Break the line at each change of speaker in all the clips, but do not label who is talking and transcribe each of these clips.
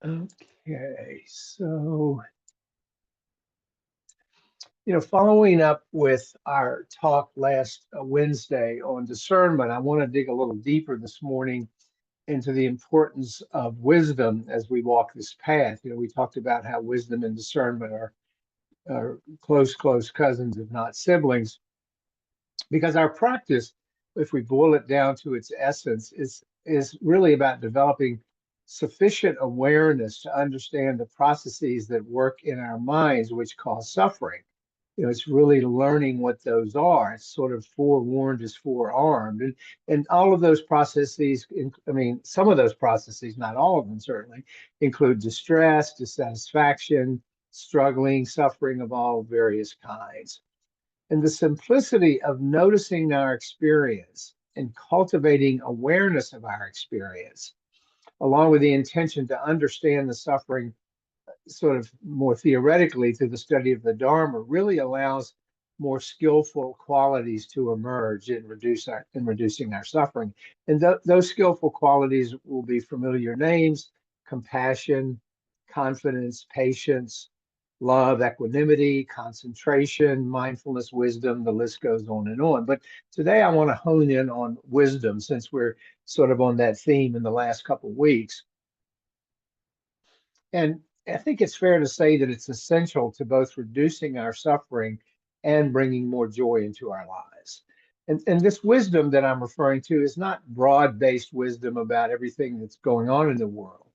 Okay, so, following up with our talk last Wednesday on discernment, I want to dig a little deeper this morning into the importance of wisdom as we walk this path. We talked about how wisdom and discernment are close cousins, if not siblings, because our practice, if we boil it down to its essence, is really about developing sufficient awareness to understand the processes that work in our minds which cause suffering. It's really learning what those are. It's sort of forewarned is forearmed, and all of those processes. I mean, some of those processes, not all of them, certainly include distress, dissatisfaction, struggling, suffering of all various kinds. And the simplicity of noticing our experience and cultivating awareness of our experience, along with the intention to understand the suffering sort of more theoretically through the study of the Dharma, really allows more skillful qualities to emerge in reducing our suffering. And those skillful qualities will be familiar names: compassion, confidence, patience, love, equanimity, concentration, mindfulness, wisdom. The list goes on and on. But today I want to hone in on wisdom, since we're sort of on that theme in the last couple of weeks. And I think it's fair to say that it's essential to both reducing our suffering and bringing more joy into our lives. And this wisdom that I'm referring to is not broad-based wisdom about everything that's going on in the world.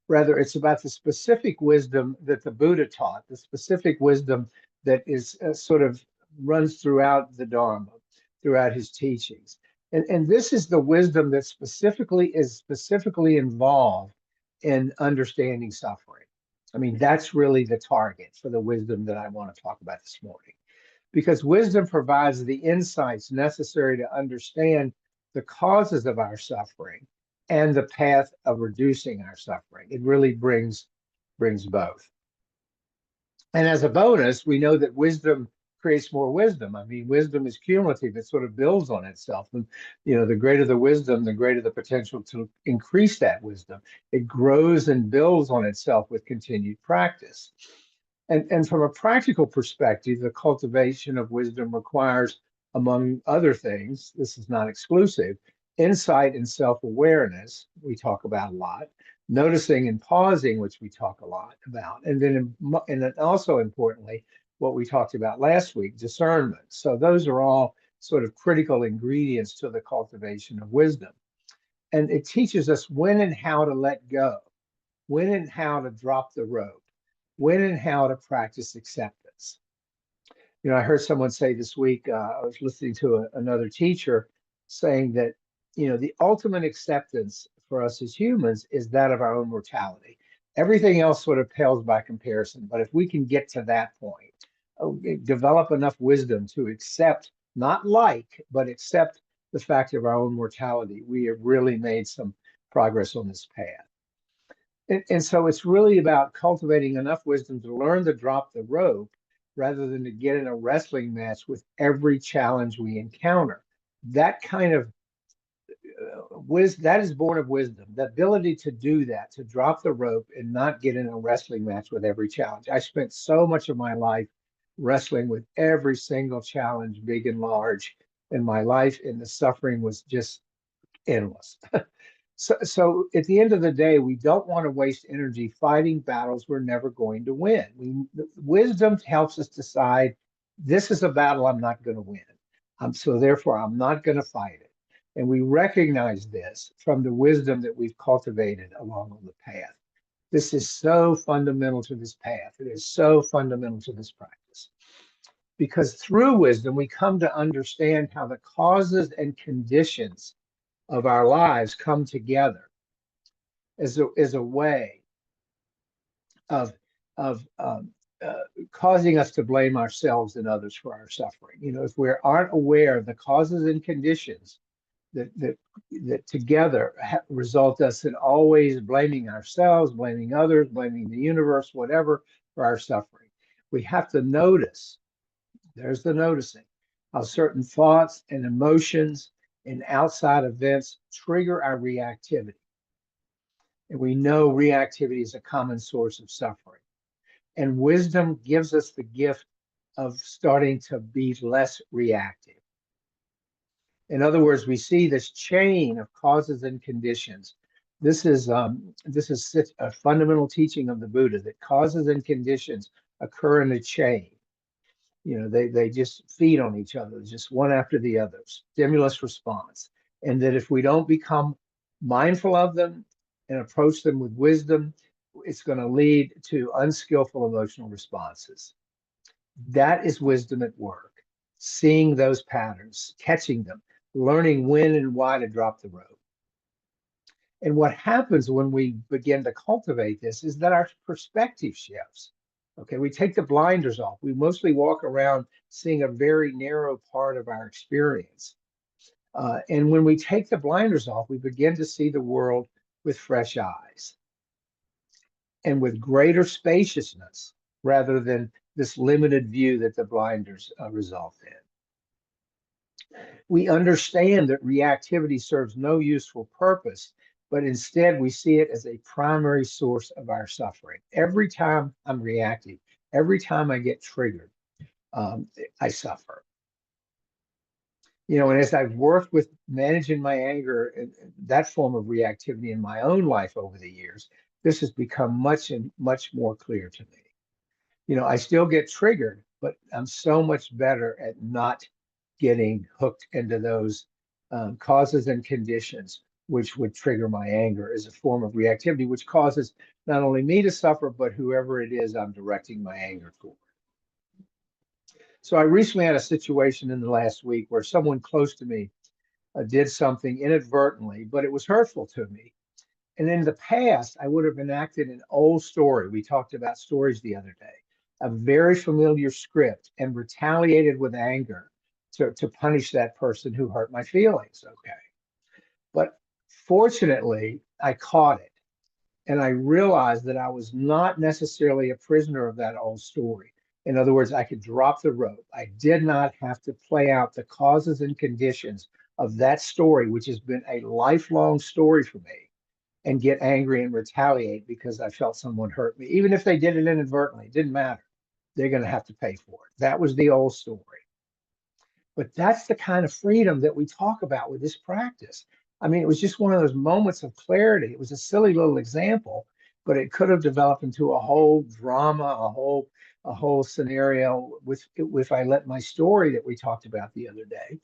Rather, it's about the specific wisdom that the Buddha taught, the specific wisdom that is sort of runs throughout the Dharma, throughout his teachings. And this is the wisdom that specifically involved in understanding suffering. I mean, that's really the target for the wisdom that I want to talk about this morning, because wisdom provides the insights necessary to understand the causes of our suffering and the path of reducing our suffering. It really brings both. And as a bonus, we know that wisdom creates more wisdom. I mean, wisdom is cumulative. It sort of builds on itself. And, the greater the wisdom, the greater the potential to increase that wisdom. It grows and builds on itself with continued practice. And from a practical perspective, the cultivation of wisdom requires, among other things, this is not exclusive, insight and self-awareness, we talk about a lot, noticing and pausing, which we talk a lot about, and then also importantly, what we talked about last week, discernment. So those are all sort of critical ingredients to the cultivation of wisdom. And it teaches us when and how to let go, when and how to drop the rope, when and how to practice acceptance. I heard someone say this week, I was listening to another teacher saying that, the ultimate acceptance for us as humans is that of our own mortality. Everything else sort of pales by comparison. But if we can get to that point, develop enough wisdom to accept, not like, but accept the fact of our own mortality, we have really made some progress on this path. And so it's really about cultivating enough wisdom to learn to drop the rope rather than to get in a wrestling match with every challenge we encounter. That kind of wisdom, that is born of wisdom, the ability to do that, to drop the rope and not get in a wrestling match with every challenge. I spent so much of my life wrestling with every single challenge, big and large, in my life, and the suffering was just endless. So at the end of the day, we don't want to waste energy fighting battles we're never going to win. Wisdom helps us decide this is a battle I'm not going to win. So therefore, I'm not going to fight it. And we recognize this from the wisdom that we've cultivated along the path. This is so fundamental to this path. It is so fundamental to this practice. Because through wisdom, we come to understand how the causes and conditions of our lives come together as a way of causing us to blame ourselves and others for our suffering. If we aren't aware of the causes and conditions that together result us in always blaming ourselves, blaming others, blaming the universe, whatever, for our suffering, we have to notice. There's the noticing how certain thoughts and emotions and outside events trigger our reactivity. And we know reactivity is a common source of suffering. And wisdom gives us the gift of starting to be less reactive. In other words, we see this chain of causes and conditions. This is a fundamental teaching of the Buddha, that causes and conditions occur in a chain. They just feed on each other, just one after the other, stimulus response. And that if we don't become mindful of them and approach them with wisdom, it's going to lead to unskillful emotional responses. That is wisdom at work, seeing those patterns, catching them, learning when and why to drop the rope. And what happens when we begin to cultivate this is that our perspective shifts. Okay, we take the blinders off. We mostly walk around seeing a very narrow part of our experience. And when we take the blinders off, we begin to see the world with fresh eyes and with greater spaciousness rather than this limited view that the blinders result in. We understand that reactivity serves no useful purpose, but instead we see it as a primary source of our suffering. Every time I'm reactive, every time I get triggered, I suffer. And as I've worked with managing my anger and that form of reactivity in my own life over the years, this has become much and much more clear to me. I still get triggered, but I'm so much better at not getting hooked into those causes and conditions which would trigger my anger as a form of reactivity, which causes not only me to suffer, but whoever it is I'm directing my anger toward. So I recently had a situation in the last week where someone close to me did something inadvertently, but it was hurtful to me. And in the past, I would have enacted an old story. We talked about stories the other day, a very familiar script, and retaliated with anger to punish that person who hurt my feelings. Okay. But fortunately, I caught it. And I realized that I was not necessarily a prisoner of that old story. In other words, I could drop the rope. I did not have to play out the causes and conditions of that story, which has been a lifelong story for me, and get angry and retaliate because I felt someone hurt me. Even if they did it inadvertently, it didn't matter. They're going to have to pay for it. That was the old story. But that's the kind of freedom that we talk about with this practice. I mean, it was just one of those moments of clarity. It was a silly little example, but it could have developed into a whole drama, a whole scenario with if I let my story that we talked about the other day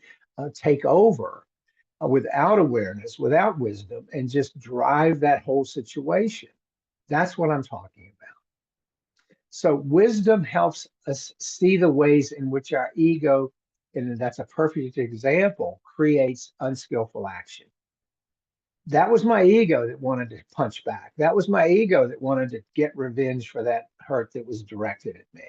take over without awareness, without wisdom, and just drive that whole situation. That's what I'm talking about. So wisdom helps us see the ways in which our ego, and that's a perfect example, creates unskillful action. That was my ego that wanted to punch back. That was my ego that wanted to get revenge for that hurt that was directed at me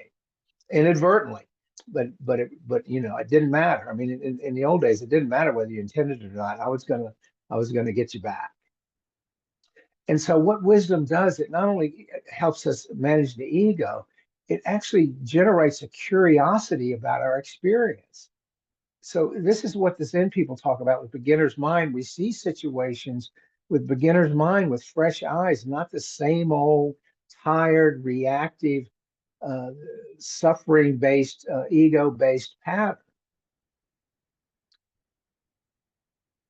inadvertently. But it didn't matter. I mean, in the old days, it didn't matter whether you intended it or not. I was gonna get you back. And so what wisdom does, it not only helps us manage the ego, it actually generates a curiosity about our experience. So this is what the Zen people talk about with beginner's mind. We see situations with beginner's mind with fresh eyes, not the same old tired, reactive, uh, suffering-based, ego-based pattern.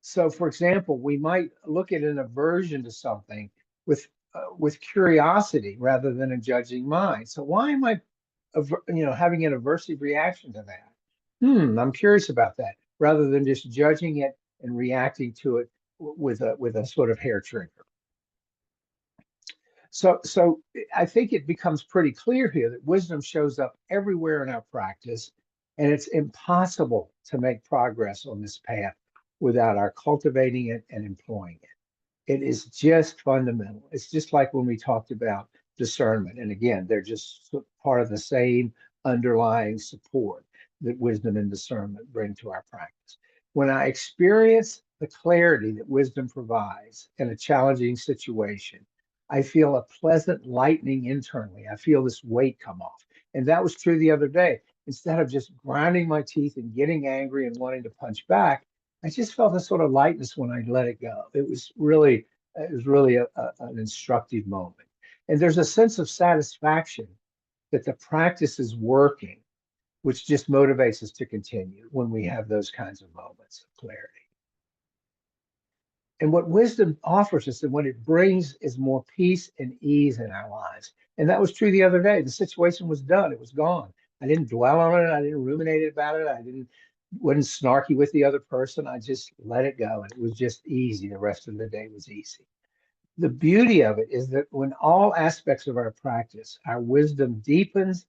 So, for example, we might look at an aversion to something with curiosity rather than a judging mind. So, why am I, having an aversive reaction to that? I'm curious about that, rather than just judging it and reacting to it with a sort of hair trigger. So I think it becomes pretty clear here that wisdom shows up everywhere in our practice, and it's impossible to make progress on this path without our cultivating it and employing it. It is just fundamental. It's just like when we talked about discernment. And again, they're just part of the same underlying support that wisdom and discernment bring to our practice. When I experience the clarity that wisdom provides in a challenging situation, I feel a pleasant lightening internally. I feel this weight come off. And that was true the other day. Instead of just grinding my teeth and getting angry and wanting to punch back, I just felt a sort of lightness when I let it go. It was really It was really an instructive moment. And there's a sense of satisfaction that the practice is working, which just motivates us to continue when we have those kinds of moments of clarity. And what wisdom offers us and what it brings is more peace and ease in our lives. And that was true the other day. The situation was done, it was gone. I didn't dwell on it, I didn't ruminate about it, wasn't snarky with the other person. I just let it go, and it was just easy. The rest of the day was easy. The beauty of it is that when all aspects of our practice, our wisdom deepens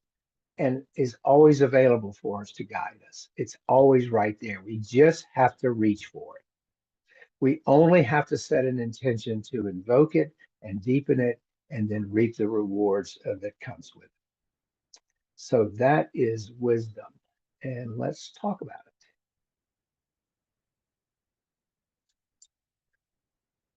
and is always available for us to guide us. It's always right there. We just have to reach for it. We only have to set an intention to invoke it and deepen it and then reap the rewards that comes with it. So that is wisdom. And let's talk about it.